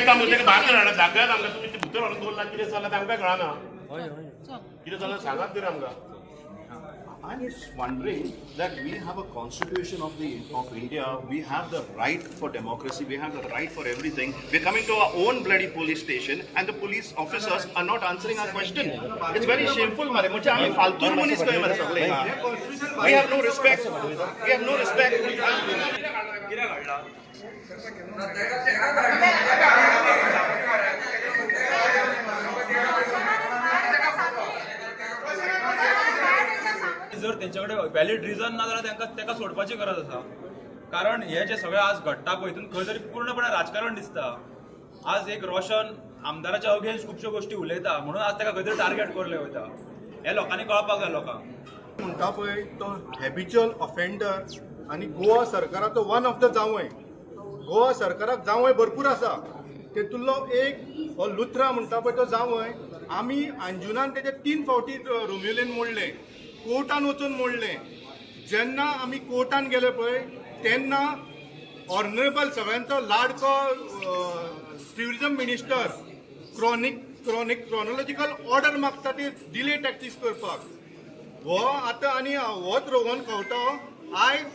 काम करता भायर हाडा दाखयात आमकां तुमी ते भितर व्हरून दवरला कितें जालां तें आमकां कळना कितें जालां सांगात तरी आमकां. I'm just wondering that we have a constitution of India. We have the right for democracy. We have the right for everything. We're coming to our own bloody police station, and the police officers are not answering our question. It's very shameful, mare. मुझे आम्ही फालतूर मनीस कहे मरे सगळे. We have no respect. We have no respect. जर त्यांच्याकडे valid reason ना जाल्यार तांकां सोडपाची गरज आसा. कारण हे जे सगळें आज घडटा पळय हितून खंय तरी पूर्णपणे राजकारण दिसता. आज एक रोशन आमदाराच्या अगेन्स्ट खुबश्यो गोष्टी उलयता म्हणून आज ताका खंय तरी टार्गेट करले वयता. हे लोकांनी कळपाक जाय लोकांक. म्हणटा पळय तो हॅबिच्युअल ऑफेंडर आनी गोवा सरकाराचो वन ऑफ द जावंय. गोवा सरकाराक जावंय भरपूर आसा. तेतूंतलो एक हो लुथरा म्हणटा पळय तो जावंय. आमी अंजुनान तेजे 3 फावटी रोमियोलेन मोडले, कोर्टान वचून मोडले. जेन्ना आमी कोर्टान गेले पळय तेन्ना ऑनरेबल सगळ्यांचो लाडको टुरिझम मिनिस्टर क्रोनॉलॉजिकल ऑर्डर मागता ती डिले टॅक्सीस करपाक. हो आतां आनी होच रोहन खंवटो आयज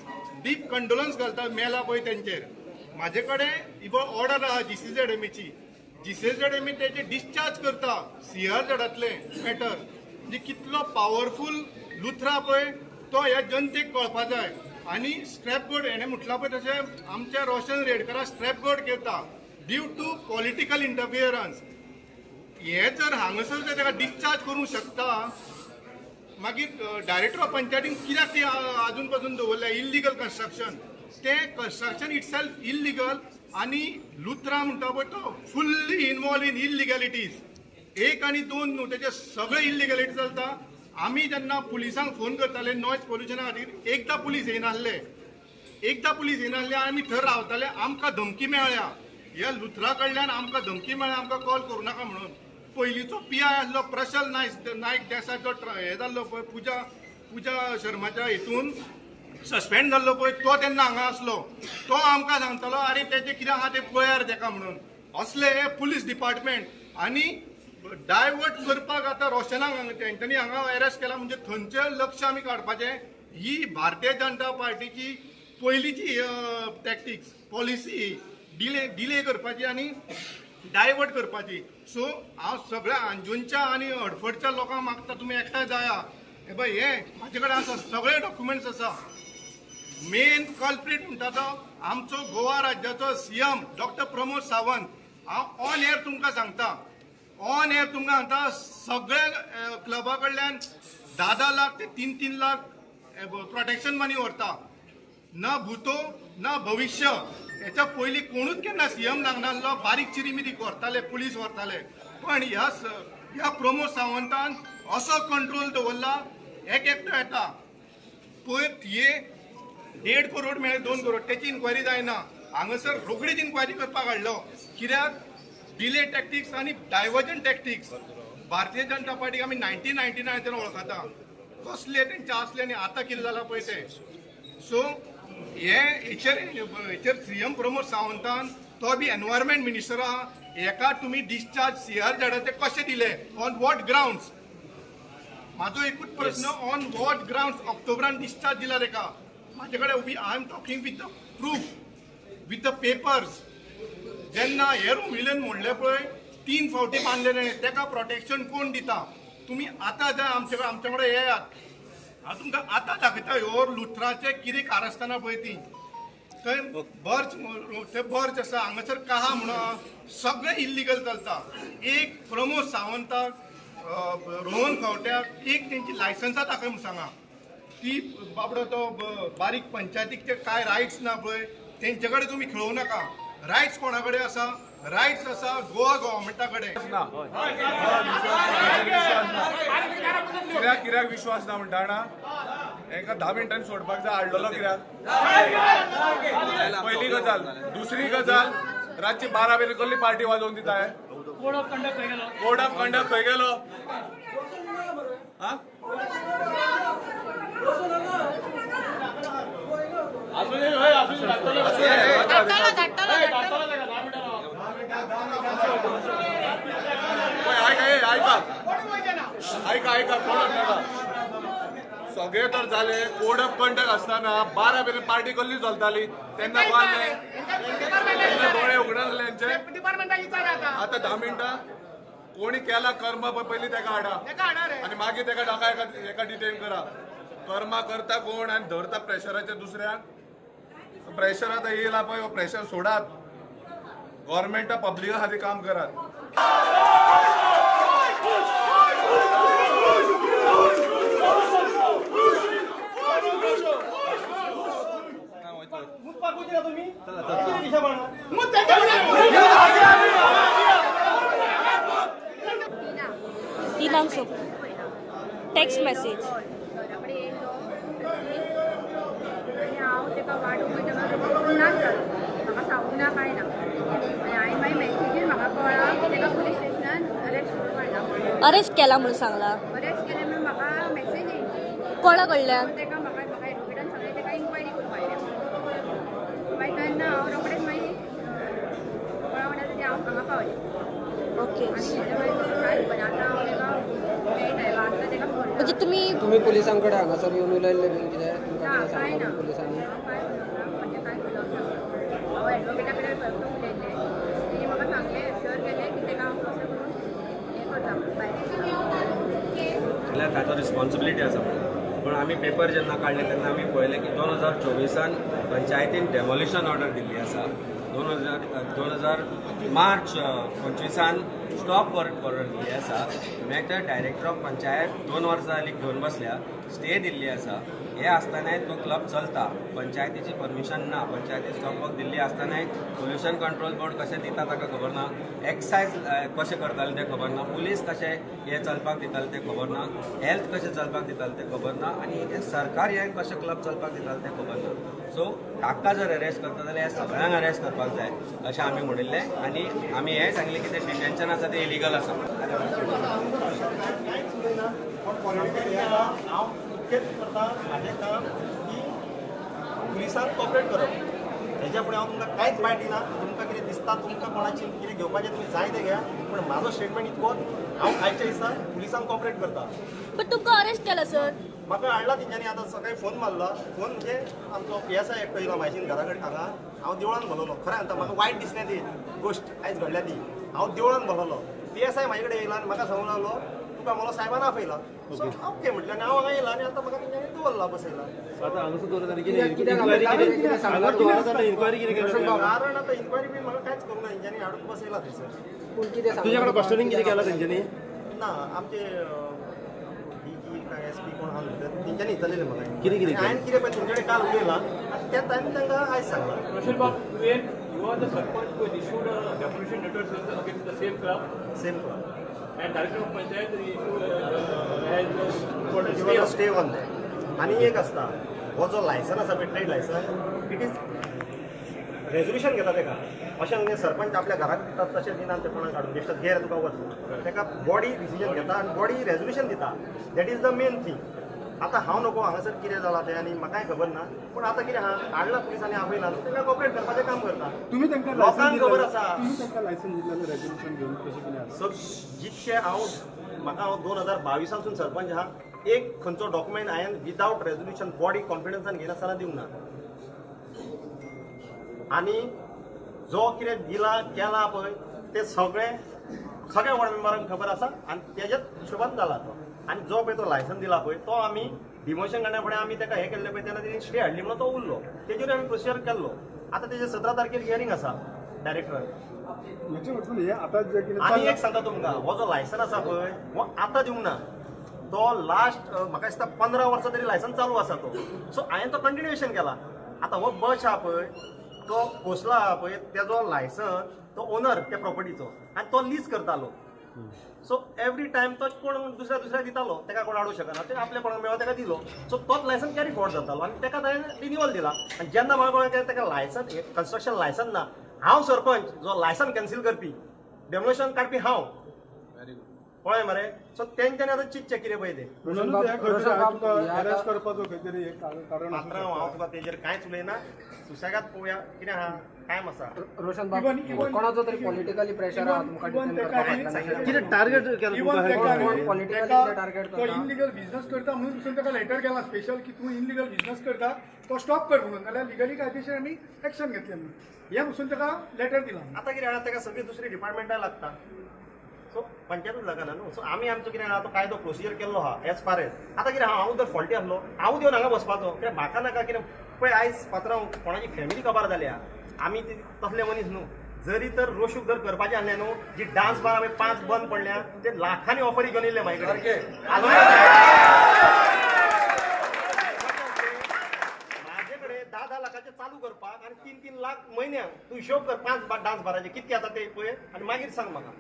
डीप कंडोलन्स घालता मेला पळय तेंचेर. म्हाजे कडेन ही ऑर्डर आहा GCZMAची. GCZMA तेजे डिस्चार्ज करता CRZातले मॅटर. म्हणजे कितलो पॉवरफूल लुथरा पळय तो ह्या जनतेक कळपा जाय. आनी स्क्रॅप बोर्ड हेणें म्हटलां पळय तशें आमच्या रोशन रेडकराक स्क्रॅप बोर्ड घेता ड्यू टू पॉलिटिकल इंटरफियरन्स. हे जर हांगासर जर ताका डिस्चार्ज करूंक शकता मागीर डायरेक्टर ऑफ पंचायतीन कित्याक ती आजून पासून दवरल्या इल्लिगल कन्स्ट्रक्शन. तें कन्स्ट्रक्शन इट सेल्फ इल्लिगल आनी लुथरा म्हणटा पळय तो फुल्ली इनवॉल्व इन इल्लिगॅलिटीज. 1 आनी 2 न्हू तेजे सगळे इल्लिगॅलिटी चलता. आमी जेन्ना पुलिसांक फोन करताले नॉयज पोल्युशना खातीर एकदां पुलीस येनासले आमी थंय रावताले. आमकां धमकी मेळ्ळ्या ह्या लुथरा कडल्यान आमकां धमकी मेळ्ळ्या आमकां कॉल करूं नाका म्हणून. पयलींचो PI आसलो प्रशल नायक देसाचो हे जाल्लो पळय पुजा शर्माच्या हितून सस्पेंड जाल्लो पळय तो तेन्ना हांगा आसलो. तो आमकां सांगतालो अरे तेजें कितें आहा तें पळयार तेका म्हणून. असले हे पुलीस डिपार्टमेंट आनी डायवर्ट करपाक आतां रोशनाक तेंच्यांनी हांगा अरेस्ट केला म्हणजे थंयचें लक्ष आमी काडपाचें. ही भारतीय जनता पार्टीची पयलींची टॅक्टिक्स पॉलिसी डिले करपाची आनी डायवर्ट करपाची. सो हांव सगळ्या अंजुनच्या आनी हडफडच्या लोकांक मागता तुमी एकठांय जाया. हे पळय हे म्हाजे कडेन आसा सगळे डॉक्युमेंट्स आसा. मेन कल्प्रीट म्हणटा तो आमचो गोवा राज्याचो CM डॉक्टर प्रमोद सावंत. हांव ऑन एअर तुमकां सांगता सगळ्या क्लबा कडल्यान 10 लाख ते 3 लाख प्रोटेक्शन मनी व्हरता. ना भूतो ना भविष्य. हेच्या पयलीं कोणूच केन्ना CM नासलो. बारीक चिरी व्हरताले पुलीस व्हरताले. पण ह्या प्रमोद सावंतान असो कंट्रोल दवरला एकटो येता पळय थिये 1.5 करोड मेळ्ळे 2 करोड तेची इन्क्वायरी जायना. हांगासर रोखडीच इन्क्वायरी करपाक हाडलो. कित्याक डिले टॅक्टिक्स आनी डायवर्जन टॅक्टिक्स. भारतीय जनता पार्टीक आमी 1999 वळखता कसले तेंचे आसले आनी आतां कितें जालां पळय तें. सो हेचेर CM प्रमोद सावंतान तो बी एनवायरमेंट मिनिस्टर आहा. हेका तुमी डिस्चार्ज CRZाचे कशें दिले ऑन वॉट ग्राउंड्स. म्हाजो एकूच प्रश्न ऑन वॉट ग्राउंड्स ऑक्टोबरान डिस्चार्ज दिला तेका. म्हाजे कडेन I am talking with the proof with the papers. जेन्ना हे रोमियोलेन म्हणले पळय 3 फावटी बांदलेले तेका प्रोटेक्शन कोण दिता. तुमी आतां जाय आमचे कडेन येयात. हांव तुमकां आतां दाखयता ह्यो लुथराचे कितें कारस्थाना पळय ती. थंय बर्च आसा हांगासर काहा म्हणून सगळें इल्लिगल चलता. एक प्रमोद सावंताक रोहन खंवट्याक एक तेंची लायसन्सां दाखय म्हूण सांगा. ती बाबडो तो बारीक पंचायतीक ते कांय रायट्स ना पळय तेंचे कडेन तुमी खेळूं नाका. रायट्स कोणा कडेन आसा. रायट्स आसा गोवा गव्हर्मेंटा कडेन. कित्याक विश्वास ना म्हणटा जाणा. हेका 10 मिनटांनी सोडपाक जाय हाडलेलो कित्याक. पयली गजाल. दुसरी गजाल रातची 12 मेरेन कसली पार्टी वाजोवन दिताय. कोड ऑफ कंडक्ट खंय गेलो. धाडटलो ऐका कोण सगळे तर झाले कोड ऑफ कंडक्ट असताना 12 मेरेन पार्टी कसली चलताली त्यांना मारले डोळे उघडले त्यांचे आता 10 मिनिटां कोणी केला कर्म पयलीं तेका हाडा आणि मागीर तेका डाका एका डिटेन करा कर्म करता कोण आणि धरता प्रेशराचे दुसऱ्याक प्रेशर आता येयला पळय प्रेशर सोडात गव्हर्नमेंटा पब्लिका खातीर काम करात दिनांक टेक्स्ट मेसेज हांव तेका वाट पळयता नाच जालो म्हाका सांगूंक ना कांय ना आनी हांवें मागीर मॅसेजीर म्हाका कळ्ळां की तेका पुलीस स्टेशनान अरेस्ट करूंक अरेस्ट केला म्हणून सांगला अरेस्ट केलें म्हणून म्हाका मॅसेज येयली कोणा कडल्यान म्हाका एडवोकेटान सांगलें तेका इन्क्वायरी करूंक आयल्या मागीर तेन्ना हांव रोखडेंच मागीर कोणा म्हणटा हांव हांगा पावलें ओके आनी आतां हांव तेका मेळटलें आतां तेका फोन म्हणजे तुम्ही पोलिसांकडे हांगासर येवन उलयल्ले बीन कितें ना कांय ना पोलिसांनी कांय उलोवना म्हणजे कांय उलोवना हांव एडवोकेटा कडेन फक्त उलयलें तेणी म्हाका सांगलें श्योर केलें की तेका हांव कशें करून हें करता भायर ताचो रिस्पॉन्सिबिलिटी आसा पूण आमी पेपर जेन्ना काडले तेन्ना आमी पळयलें की 2024 पंचायतीन डेमोलिशन ऑर्डर दिल्ली आसा 2000 March 25 stop work order Delhi आसा मागीर डायरेक्टर ऑफ पंचायत 2 वर्सां जालीं घेवन बसल्या स्टे दिल्ली आसा हे आसतनाय तो क्लब चलता पंचायतीची परमिशन ना पंचायती स्टॉप वर्क दिल्ली आसतनाय पोल्युशन कंट्रोल बोर्ड कशें दिता ताका खबर ना एक्सायज कशें करताले तें खबर ना पुलीस कशें हें चलपाक दिताले तें खबर ना हेल्थ कशें चलपाक दिताले तें खबर ना आनी सरकार हें कशें क्लब चलपाक दिताले तें खबर ना सो ताका जर अरेस्ट करता जाल्यार हे सगळ्यांक अरेस्ट करपाक जाय अशें आमी म्हणिल्लें आनी आमी हें सांगलें की तें डिटेन्शन आसा तें इलिगल आसा हांव इतकेंच करता म्हाजें काम की पुलिसांक कॉपरेट करप हेज्या फुडें हांव तुमकां कांयच वायट दिना तुमकां कितें दिसता तुमकां कोणाची कितें घेवपाचें तुमी जाय तें घेया पूण म्हाजो स्टेटमेंट इतकोच हांव आयच्या दिसा पुलिसांक कॉपरेट करता पण तुमकां अरेस्ट केला सर म्हाका हाडला तेंच्यांनी आतां सकाळीं फोन मारला फोन म्हणजे आमचो PSI एकटो येयलो म्हायशीन घरा कडेन हांगा हांव देवळान भरलो खरें सांगता म्हाका वायट दिसलें ती गोश्ट आयज घडल्या ती हांव देवळान भरलो PSI म्हाजे कडेन येयला आनी म्हाका सांगूंक लागलो तुका आमलो सायबान आपयला सो ओके म्हटलें आनी हांव हांगा येयला आनी आतां म्हाका तेंच्यांनी दवरला बसयला कारण आतां इन्क्वायरी बी म्हाका कांयच करूंक ना तेंच्यांनी हाडून बसयला थंयसर तुझ्या कडेन क्वेश्चनिंग कितें केलां तेंच्यांनी ना आमचे DG काय SP कोण आहा न्हू तेंच्यांनी विचारलेलें म्हाका कितें कितें हांवें कितें पळय तुमचे कडेन काल उलयलां आनी त्या टायमार तांकां आयज सांगलां You are the Sarpanch who issued a deposition letter against the same club, same club and Director of Panchayat has put a stay on. Stay on that आनी एक आसता हो जो लायसन आसा पळय trade licence it is resolution घेता तेका अशें न्हू सरपंच आपल्या घराक दितात तशें दिना ते कोणाक काडून बेश्टो घेर तुका वच तेका बॉडी डिसिजन घेता आनी बॉडी रेजोल्युशन दिता that is the main thing आतां हांव नको हांगासर कितें जालां तें आनी म्हाकाय खबर ना पूण आतां कितें आहा हाडला पुलिसांनी आपयला न्हू तेका कॉपरेट करपाचें काम करता तुम्ही तांकां लोकांक खबर आसा लायसन दिल्लें रेजोल्युशन घेवन कशें कितें सो जितके म्हाका हांव 2022 सरपंच आहा एक खंयचो डॉक्युमेंट हांवें विदावट रेजोल्युशन बॉडी कॉन्फिडन्सान घेनासतना दिवंक ना आनी जो कितें दिला केला पळय ते सगळ्या वॉर्ड मेंबरांक खबर आसा आनी तेज्याच हिशोबान जाला तो आनी जो पळय तो लायसन दिला पळय तो आमी डिमोशन करण्या फुडें आमी तेका हें केल्लें पळय तेन्ना तेणी स्टे हाडली म्हणून तो उरलो तेजेर आमी प्रोसिजर केल्लो आतां तेजे 17 तारखेर हियरींग आसा डायरेक्टरान आनी एक सांगता तुमकां हो जो लायसन आसा पळय हो आतां दिवंक ना तो लास्ट म्हाका दिसता 15 वर्सां तरी लायसन चालू आसा तो सो हांवें तो कंटिन्युएशन केला आतां हो बश आहा पळय तो खोसला आहा पळय तेजो लायसन तो ओनर त्या प्रॉपर्टीचो आनी तो लीज करतालो सो एवरी टायम तो कोण दुसऱ्या दितालो तेका कोण हाडूंक शकना ते आपल्या कोणाक मेळ्ळो तेका दिलो सो तोच लायसन कॅरी फॉर्ड जातालो आनी तेका ताणें रिन्युअल दिला आनी जेन्ना म्हाका कळ्ळें तेका लायसन कन्स्ट्रक्शन लायसन ना हांव सरपंच जो लायसन कॅन्सील करपी डेमोलेशन काडपी हांव कळ्ळें मरे सो तेंच्यांनी आतां चिंतचें कितें पळय तें रोशन बाब अरेस्ट करपाचो खंय तरी एक कारण आसूंक पात्रांव हांव तुका तेजेर कांयच उलयना सुशेगाद पळोवया कितें आहा टायम आसा रोशन बाब कोणाचो तरी पॉलिटिकली प्रेशर आहा तुमकां डिटेन करपाक कितें टार्गेट केलें पॉलिटिकली टार्गेट तो इनलिगल बिझनेस करता म्हणून दुसरं ताका लेटर केला स्पेशल की तूं इनलिगल बिझनेस करता तो स्टॉप कर म्हणून नाल्यार लिगली कायदेशीर आमी एक्शन घेतले म्हणून हे पसून ताका लेटर दिला आतां कितें आहा ताका सगळी दुसरी डिपार्टमेंटां लागता सो पंचायतूच लागना न्हू सो आमी आमचो कितें आहा तो कायदो प्रोसिजर केल्लो आहा एज फार एज आतां कितें हांव जर फॉल्टी आसलो हांव येवन हांगा बसपाचो कित्याक म्हाका नाका कितें पळय आयज पात्रांव कोणाची फॅमिली काबार जाल्या आमी तसले मनीस न्हू जरी तर रोशूक जर करपाचें आसलें न्हू जी डान्स बार आमी 5 बंद पडल्या ते लाखांनी ऑफरी घेवन येयले म्हाजे कडेन म्हाजे कडेन 10 लाखाचे चालू करपाक आनी 3 लाख म्हयन्याक तूं हिशोब कर 5 डान्स बाराचे कितके आता ते पळय आनी मागीर सांग म्हाका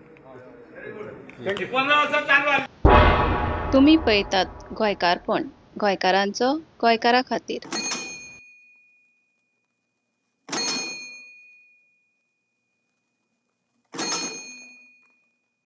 तुम्ही पळयतात गोंयकारपण गोंयकारांचो गोंयकारा खातीर